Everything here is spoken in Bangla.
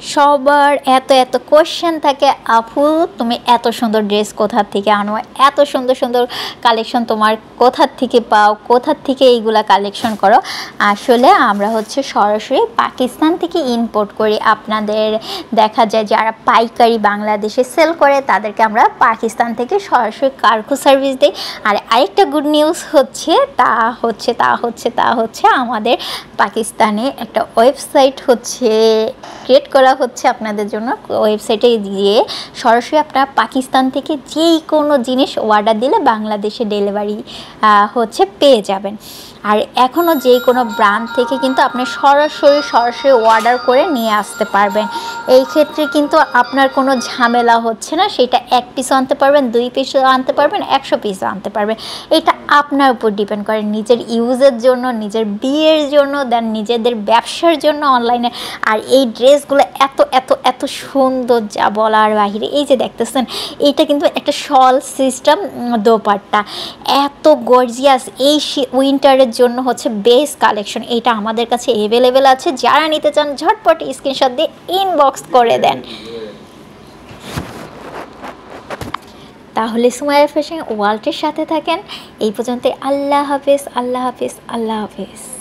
সবার এত এত কোশ্চেন থাকে, আপু তুমি এত সুন্দর ড্রেস কোথা থেকে আনো, এত সুন্দর সুন্দর কালেকশন তোমার কোথা থেকে পাও, কোথা থেকে এইগুলা কালেকশন করো। আসলে আমরা হচ্ছে সরাসরি পাকিস্তান থেকে ইম্পোর্ট করি। আপনাদের দেখা যায় যারা পাইকারি বাংলাদেশে সেল করে তাদেরকে আমরা পাকিস্তান থেকে সরাসরি কার্গো সার্ভিস দিই। আর আরেকটা গুড নিউজ হচ্ছে আমাদের পাকিস্তানে একটা ওয়েবসাইট হচ্ছে ক্রিয়েট করা হচ্ছে আপনাদের জন্য। ওয়েবসাইটে গিয়ে সরাসরি আপনারা পাকিস্তান থেকে যেই কোনো জিনিস অর্ডার দিলে বাংলাদেশে ডেলিভারি হচ্ছে পেয়ে যাবেন। আর এখনও যে কোনো ব্র্যান্ড থেকে কিন্তু আপনি সরাসরি অর্ডার করে নিয়ে আসতে পারবেন। এই ক্ষেত্রে কিন্তু আপনার কোনো ঝামেলা হচ্ছে না, সেটা 1 পিসও আনতে পারবেন, 2 পিসও আনতে পারবেন, 100 পিসও আনতে পারবেন। এটা আপনার উপর ডিপেন্ড করে, নিজের ইউজের জন্য, নিজের বিয়ের জন্য, দেন নিজেদের ব্যবসার জন্য অনলাইনে। আর এই ড্রেসগুলো এত এত এত সুন্দর যা বলার বাহিরে। এই যে দেখতেছেন এইটা কিন্তু একটা শল সিস্টেম দোপাট্টা, এত গর্জিয়াস। এই উইন্টারের জন্য হচ্ছে বেস্ট কালেকশন। এটা আমাদের কাছে অ্যাভেলেবেল আছে, যারা নিতে চান ঝটপট স্ক্রিনশট দিয়ে ইনবক্স করে দেন। তাহলে সুমাইয়া ফ্যাশন ওয়ার্ল্ডের সাথে থাকেন। এই পর্যন্ত আল্লাহ হাফেজ, আল্লাহ হাফেজ, আল্লাহ হাফেজ।